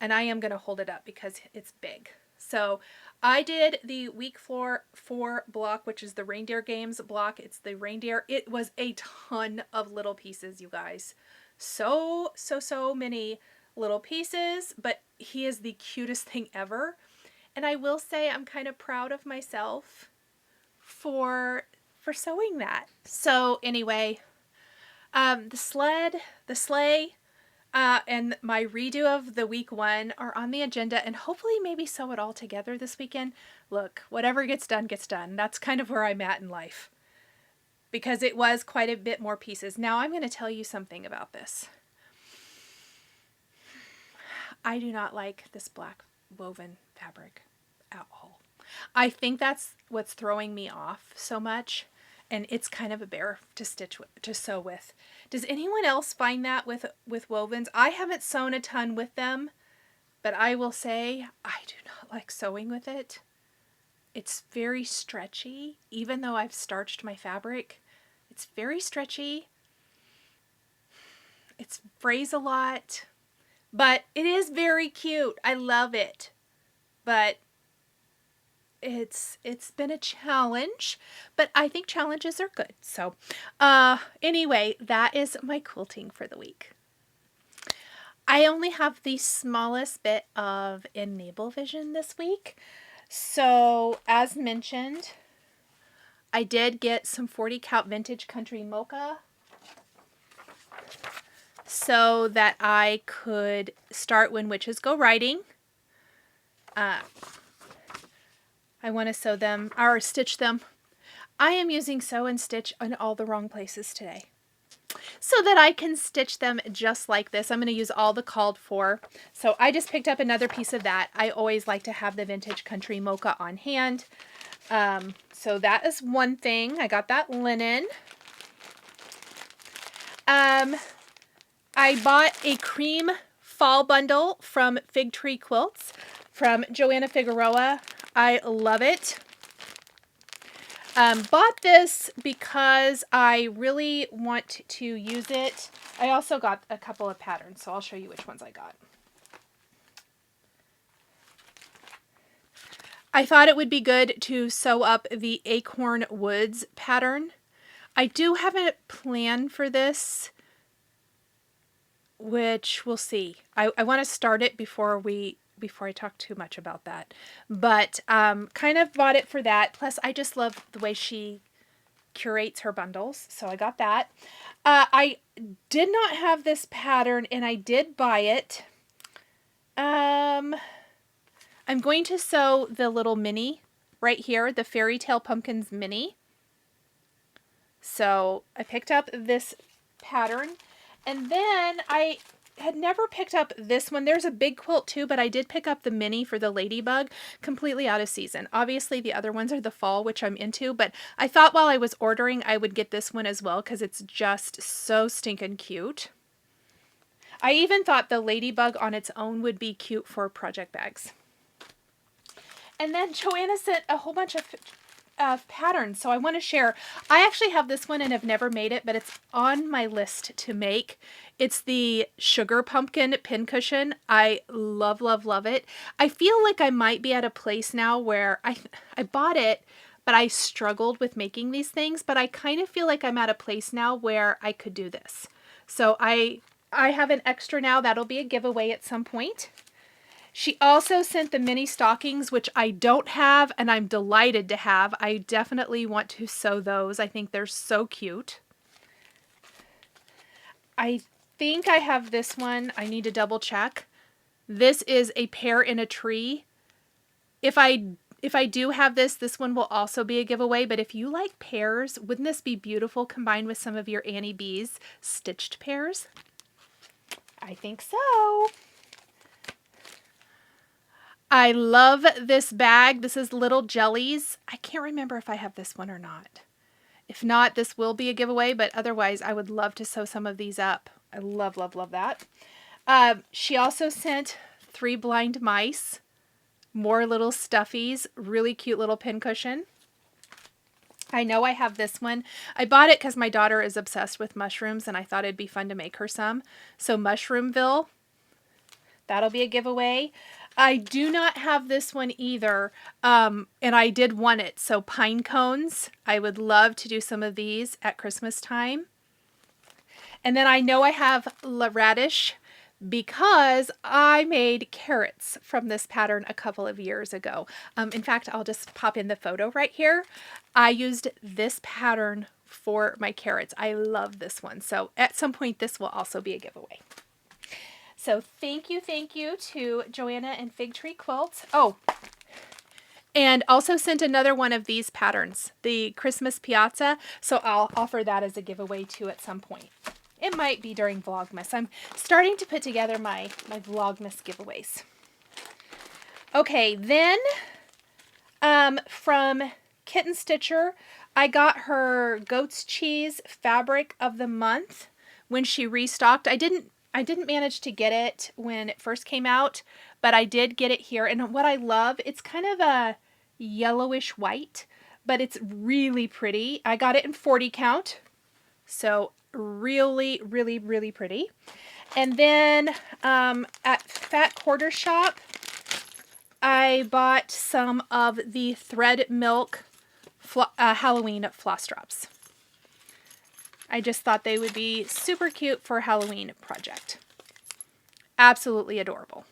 and I am going to hold it up because it's big. So I did the week 4 block, which is the Reindeer Games block. It's the reindeer. It was a ton of little pieces, you guys. So many little pieces, but he is the cutest thing ever. And I will say I'm kind of proud of myself for sewing that. So anyway, the sleigh, and my redo of the week 1 are on the agenda, and hopefully maybe sew it all together this weekend. Look, whatever gets done, gets done. That's kind of where I'm at in life, because it was quite a bit more pieces. Now I'm going to tell you something about this. I do not like this black woven fabric at all. I think that's what's throwing me off so much. And it's kind of a bear to to sew with. Does anyone else find that with wovens? I haven't sewn a ton with them, but I will say I do not like sewing with it. It's very stretchy, even though I've starched my fabric. It's very stretchy. It's frays a lot, but it is very cute. I love it, but it's been a challenge, but I think challenges are good. So anyway, that is my quilting for the week. I only have the smallest bit of Enable Vision this week. So as mentioned, I did get some 40 count vintage country mocha so that I could start When Witches Go Riding. I want to sew them, or stitch them. I am using sew and stitch in all the wrong places today, so that I can stitch them just like this. I'm going to use all the called for. So I just picked up another piece of that. I always like to have the vintage country mocha on hand. So that is one thing. I got that linen. I bought a cream fall bundle from Fig Tree Quilts from Joanna Figueroa. I love it. Bought this because I really want to use it. I also got a couple of patterns, so I'll show you which ones I got. I thought it would be good to sew up the Acorn Woods pattern. I do have a plan for this, which we'll see. I want to start it before I talk too much about that. But kind of bought it for that. Plus, I just love the way she curates her bundles. So I got that. I did not have this pattern, and I did buy it. I'm going to sew the little mini right here, the Fairy Tale Pumpkins mini. So I picked up this pattern, and then I had never picked up this one. There's a big quilt too, but I did pick up the mini for the Ladybug, completely out of season. Obviously the other ones are the fall, which I'm into, but I thought while I was ordering I would get this one as well because it's just so stinking cute. I even thought the Ladybug on its own would be cute for project bags. And then Joanna sent a whole bunch of patterns, so I want to share. I actually have this one and have never made it, but it's on my list to make. It's the Sugar Pumpkin Pincushion. I love, love, love it. I feel like I might be at a place now where I bought it, but I struggled with making these things, but I kind of feel like I'm at a place now where I could do this. So I have an extra now. That'll be a giveaway at some point. She also sent the mini stockings, which I don't have, and I'm delighted to have. I definitely want to sew those. I think they're so cute. I think I have this one. I need to double check. This is a pear in a tree. If I do have this one will also be a giveaway, but if you like pears, wouldn't this be beautiful combined with some of your Annie B's stitched pears? I think so. I love this bag. This is Little Jellies. I can't remember if I have this one or not. If not, this will be a giveaway, but otherwise I would love to sew some of these up. I love, love, love that. She also sent 3 blind mice, more little stuffies, really cute little pincushion. I know I have this one. I bought it because my daughter is obsessed with mushrooms and I thought it'd be fun to make her some. So Mushroomville, that'll be a giveaway. I do not have this one either, and I did want it. So pine cones, I would love to do some of these at Christmas time. And then I know I have La Radish because I made carrots from this pattern a couple of years ago. In fact, I'll just pop in the photo right here. I used this pattern for my carrots. I love this one. So at some point, this will also be a giveaway. So thank you to Joanna and Fig Tree Quilts. Oh, and also sent another one of these patterns, the Christmas Piazza. So I'll offer that as a giveaway too at some point. It might be during Vlogmas. I'm starting to put together my Vlogmas giveaways. Okay, then from Kitten Stitcher, I got her Goat's Cheese Fabric of the Month when she restocked. I didn't manage to get it when it first came out, but I did get it here. And what I love, it's kind of a yellowish white, but it's really pretty. I got it in 40 count. So really, really, really pretty. And then at Fat Quarter Shop, I bought some of the Thread Milk Halloween floss drops. I just thought they would be super cute for a Halloween project. Absolutely adorable.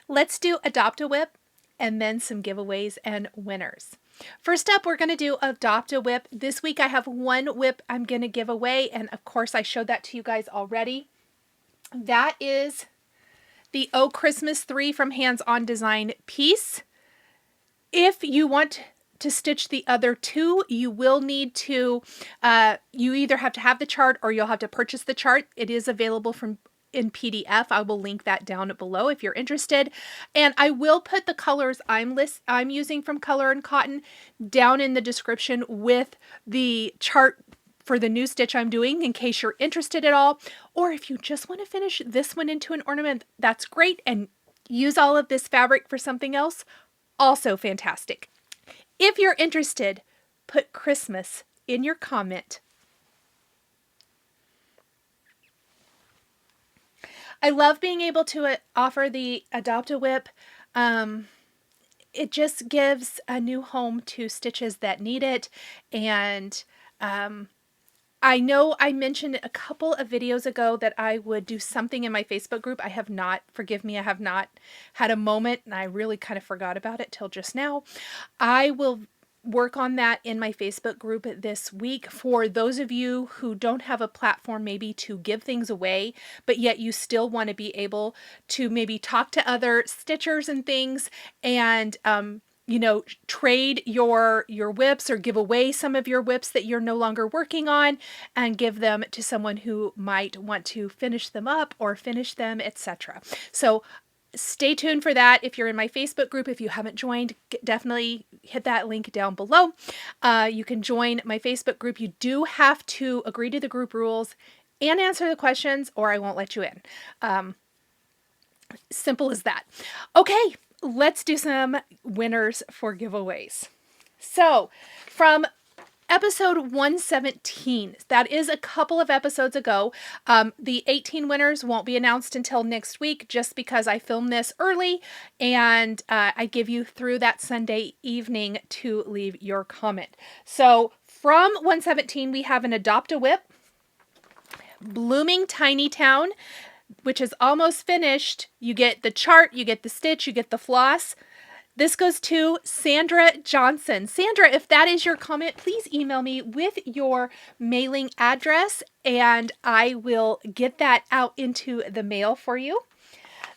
Let's do Adopt-A-Whip and then some giveaways and winners. First up, we're going to do Adopt-A-Whip. This week I have one whip I'm going to give away, and of course I showed that to you guys already. That is the Oh Christmas 3 from Hands On Design piece. If you want to stitch the other 2, you will need to, you either have to have the chart or you'll have to purchase the chart. It is available in PDF. I will link that down below if you're interested. And I will put the colors I'm using from Color and Cotton down in the description with the chart for the new stitch I'm doing in case you're interested at all. Or if you just want to finish this one into an ornament, that's great. And use all of this fabric for something else, also fantastic. If you're interested, put Christmas in your comment. I love being able to offer the Adopt-A-Whip it just gives a new home to stitches that need it. And I know I mentioned a couple of videos ago that I would do something in my Facebook group. I have not, forgive me, I have not had a moment, and I really kind of forgot about it till just now. I will work on that in my Facebook group this week for those of you who don't have a platform maybe to give things away, but yet you still want to be able to maybe talk to other stitchers and things, and you know, trade your WIPs or give away some of your WIPs that you're no longer working on and give them to someone who might want to finish them up or finish them, etc. So stay tuned for that. If you're in my Facebook group, if you haven't joined, definitely hit that link down below. You can join my Facebook group. You do have to agree to the group rules and answer the questions, or I won't let you in. Simple as that. Okay, let's do some winners for giveaways. So from episode 117, that is a couple of episodes ago. The 18 winners won't be announced until next week, just because I filmed this early and I give you through that Sunday evening to leave your comment. So from 117, we have an Adopt a WIP, Blooming Tiny Town, which is almost finished. You get the chart, you get the stitch, you get the floss. This goes to Sandra Johnson. Sandra, if that is your comment, please email me with your mailing address and I will get that out into the mail for you.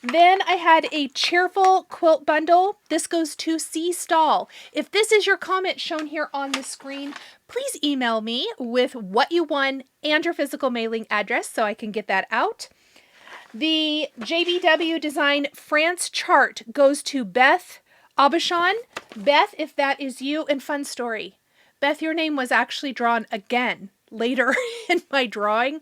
Then I had a Cheerful quilt bundle. This goes to C Stall. If this is your comment shown here on the screen, please email me with what you won and your physical mailing address so I can get that out. The JBW Design France chart goes to Beth Aubuchon. Beth, if that is you, and fun story. Beth, your name was actually drawn again later in my drawing.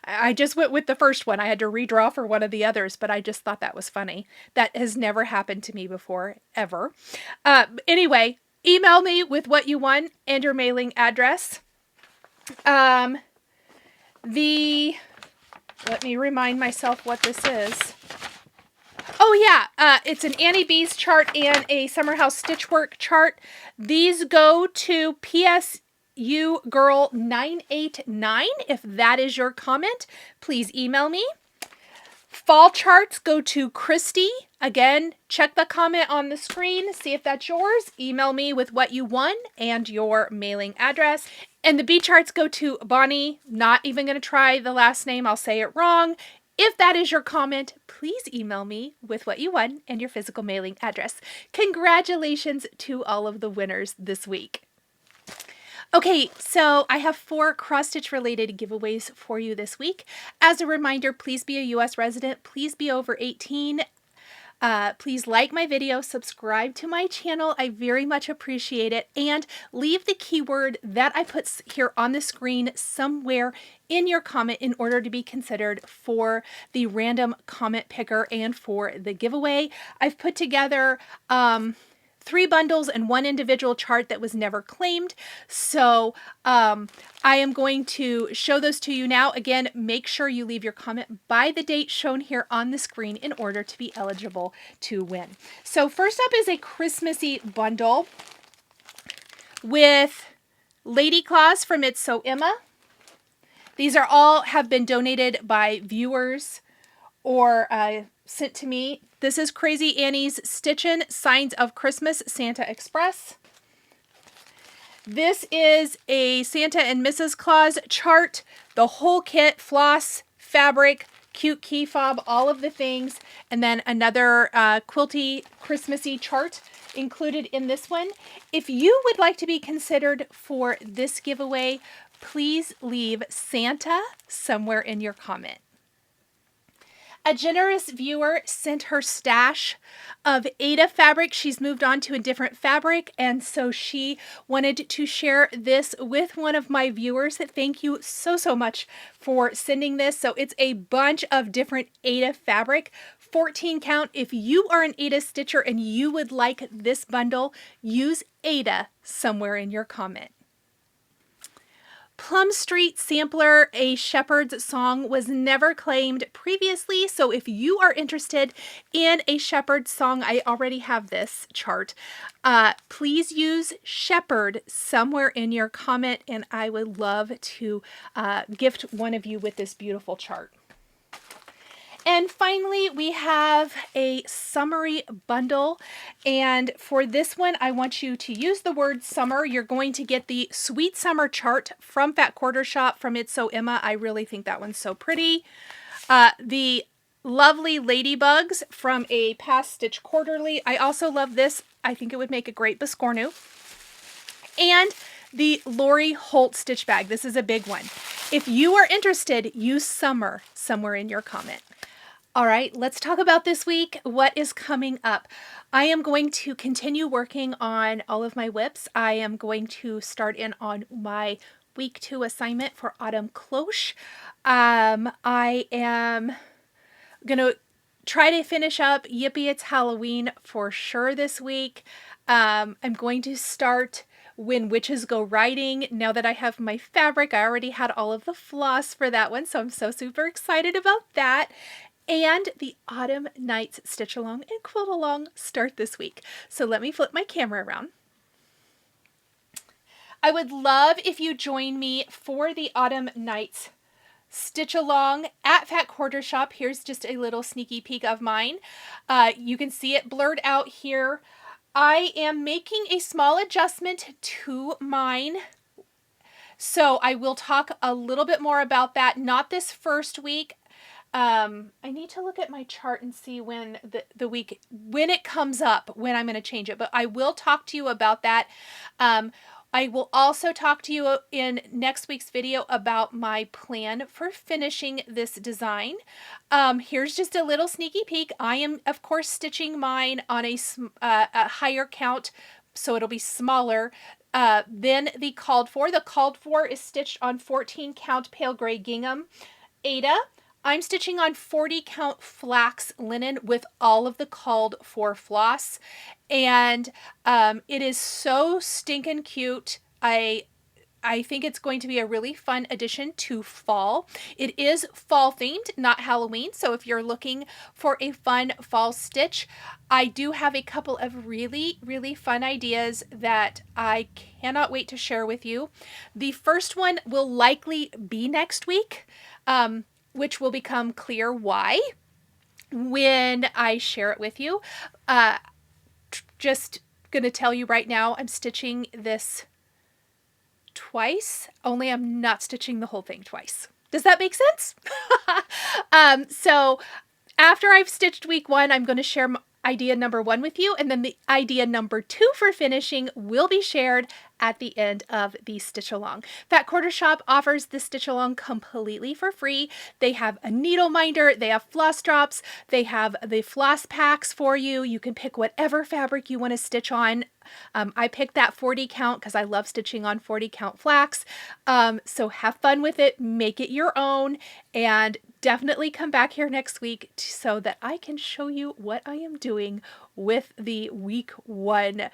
I just went with the first one. I had to redraw for one of the others, but I just thought that was funny. That has never happened to me before, ever. Anyway, email me with what you won and your mailing address. Let me remind myself what this is. Oh yeah, it's an Annie B's chart and a Summer House Stitchwork chart. These go to PSU Girl 989. If that is your comment, please email me. Fall charts go to Christy. Again, check the comment on the screen, see if that's yours. Email me with what you won and your mailing address. And the bee charts go to Bonnie. Not even going to try the last name. I'll say it wrong. If that is your comment, please email me with what you won and your physical mailing address. Congratulations to all of the winners this week. Okay, so I have 4 cross-stitch related giveaways for you this week. As a reminder, please be a U.S. resident. Please be over 18. Please like my video, subscribe to my channel. I very much appreciate it. And leave the keyword that I put here on the screen somewhere in your comment in order to be considered for the random comment picker and for the giveaway. I've put together 3 bundles and 1 individual chart that was never claimed. So I am going to show those to you now. Again, make sure you leave your comment by the date shown here on the screen in order to be eligible to win. So first up is a Christmassy bundle with Lady Claus from It's So Emma. These are all have been donated by viewers or sent to me. This is Crazy Annie's Stitchin' Signs of Christmas Santa Express. This is a Santa and Mrs. Claus chart. The whole kit, floss, fabric, cute key fob, all of the things. And then another quilty Christmassy chart included in this one. If you would like to be considered for this giveaway, please leave Santa somewhere in your comment. A generous viewer sent her stash of Aida fabric. She's moved on to a different fabric, and so she wanted to share this with one of my viewers. Thank you so, so much for sending this. So it's a bunch of different Aida fabric, 14 count. If you are an Aida stitcher and you would like this bundle, use Aida somewhere in your comment. Plum Street Sampler, a shepherd's song, was never claimed previously. So if you are interested in a shepherd's song, I already have this chart. Please use shepherd somewhere in your comment, and I would love to gift one of you with this beautiful chart. And finally, we have a summary bundle. And for this one, I want you to use the word summer. You're going to get the Sweet Summer chart from Fat Quarter Shop from It's So Emma. I really think that one's so pretty. The lovely ladybugs from a Past Stitch Quarterly. I also love this. I think it would make a great Biscornu. And the Lori Holt stitch bag. This is a big one. If you are interested, use summer somewhere in your comment. All right, let's talk about this week. What is coming up? I am going to continue working on all of my WIPs. I am going to start in on my week 2 assignment for Autumn Cloche. I am going to try to finish up Yippee It's Halloween for sure this week. I'm going to start When Witches Go Riding. Now that I have my fabric, I already had all of the floss for that one, so I'm so super excited about that. And the Autumn Nights Stitch Along and Quilt Along start this week. So let me flip my camera around. I would love if you join me for the Autumn Nights Stitch Along at Fat Quarter Shop. Here's just a little sneaky peek of mine. You can see it blurred out here. I am making a small adjustment to mine, so I will talk a little bit more about that. Not this first week. I need to look at my chart and see when the week, when it comes up, when I'm going to change it, but I will talk to you about that. I will also talk to you in next week's video about my plan for finishing this design. Here's just a little sneaky peek. I am, of course, stitching mine on a higher count, so it'll be smaller than the called for. The called for is stitched on 14 count pale gray gingham Aida. I'm stitching on 40 count flax linen with all of the called for floss, and it is so stinking cute. I think it's going to be a really fun addition to fall. It is fall themed, not Halloween, so if you're looking for a fun fall stitch, I do have a couple of really, really fun ideas that I cannot wait to share with you. The first one will likely be next week, which will become clear why when I share it with you. Just going to tell you right now, I'm stitching this twice, only I'm not stitching the whole thing twice. Does that make sense? So after I've stitched week 1, I'm going to share idea number 1 with you, and then the idea number 2 for finishing will be shared at the end of the Stitch Along. Fat Quarter Shop offers the Stitch Along completely for free. They have a needle minder, they have floss drops, they have the floss packs for you. You can pick whatever fabric you want to stitch on. I picked that 40 count because I love stitching on 40 count flax. So have fun with it, make it your own, and definitely come back here next week so that I can show you what I am doing with the week 1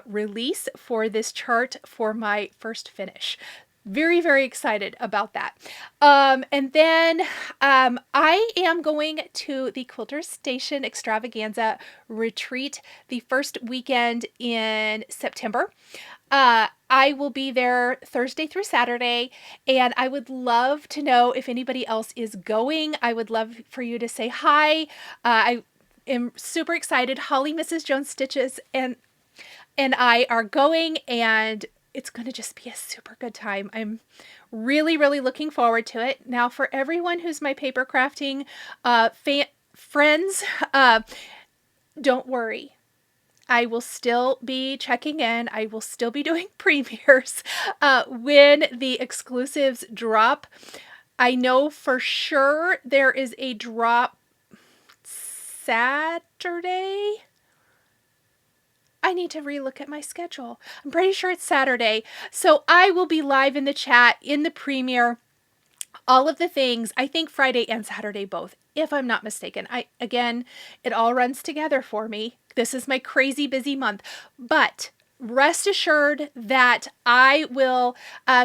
release for this chart for my first finish. Very, very excited about that. And then I am going to the Quilters Station Extravaganza retreat the first weekend in September. I will be there Thursday through Saturday, and I would love to know if anybody else is going. I would love for you to say hi. I am super excited. Holly, Mrs. Jones Stitches, and I are going, and it's going to just be a super good time. I'm really, really looking forward to it. Now, for everyone who's my paper crafting friends, don't worry. I will still be checking in. I will still be doing premieres when the exclusives drop. I know for sure there is a drop Saturday. I need to relook at my schedule. I'm pretty sure it's Saturday. So I will be live in the chat, in the premiere, all of the things. I think Friday and Saturday both, if I'm not mistaken. Again, it all runs together for me. This is my crazy busy month. But rest assured that I will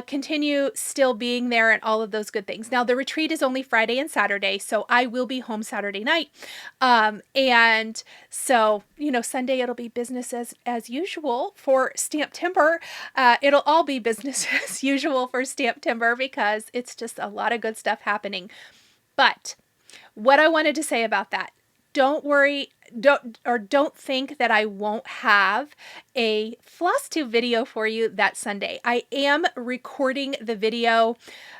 continue still being there and all of those good things. Now, the retreat is only Friday and Saturday, so I will be home Saturday night. And so, Sunday it'll be business as usual for Stamp Timber. It'll all be business as usual for Stamp Timber because it's just a lot of good stuff happening. But what I wanted to say about that, don't worry, don't think that I won't have a FlossTube video for you that Sunday. I am recording the video.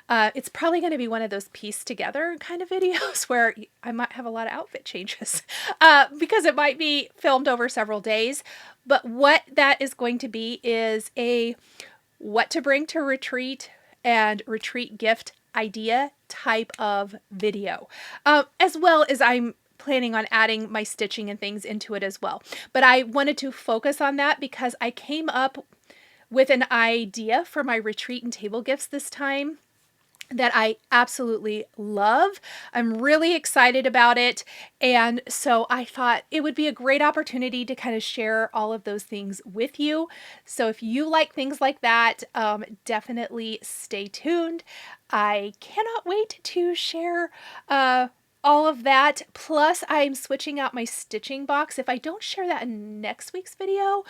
It's probably going to be one of those pieced together kind of videos where I might have a lot of outfit changes because it might be filmed over several days. But what that is going to be is a what to bring to retreat and retreat gift idea type of video, as well as I'm planning on adding my stitching and things into it as well. But I wanted to focus on that because I came up with an idea for my retreat and table gifts this time that I absolutely love. I'm really excited about it. And so I thought it would be a great opportunity to kind of share all of those things with you. So if you like things like that, definitely stay tuned. I cannot wait to share all of that. Plus, I'm switching out my stitching box. If I don't share that in next week's video,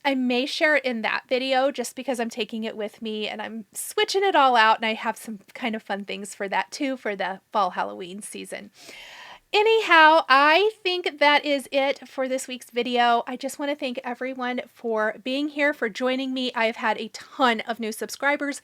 I may share it in that video just because I'm taking it with me and I'm switching it all out, and I have some kind of fun things for that too for the fall Halloween season. Anyhow, I think that is it for this week's video. I just want to thank everyone for being here, for joining me. I've had a ton of new subscribers.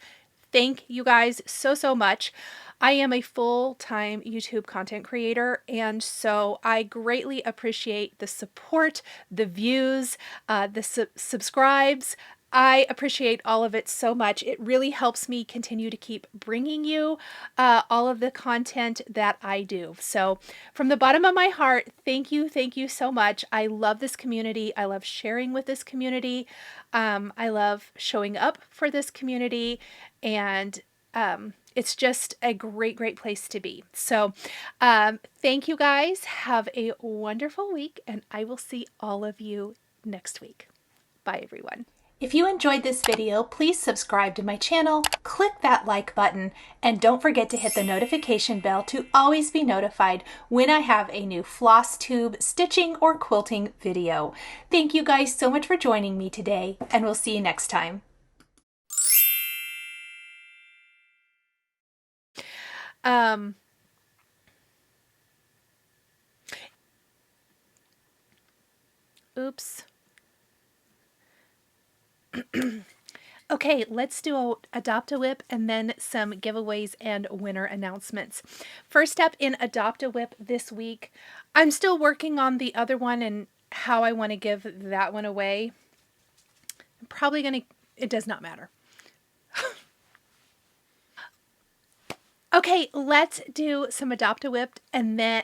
Thank you guys so much. I am a full-time YouTube content creator, and so I greatly appreciate the support, the views, the subscribes. I appreciate all of it so much. It really helps me continue to keep bringing you all of the content that I do. So from the bottom of my heart, thank you so much. I love this community. I love sharing with this community. I love showing up for this community, and it's just a great place to be. So thank you guys. Have a wonderful week, and I will see all of you next week. Bye, everyone. If you enjoyed this video, please subscribe to my channel, click that like button, and don't forget to hit the notification bell to always be notified when I have a new FlossTube stitching or quilting video. Thank you guys so much for joining me today, and we'll see you next time. Oops. Okay, let's do Adopt-A-Whip and then some giveaways and winner announcements. First up in Adopt-A-Whip this week, I'm still working on the other one and how I want to give that one away. I'm probably going to, it does not matter. Okay, let's do some Adopt-A-Whip and then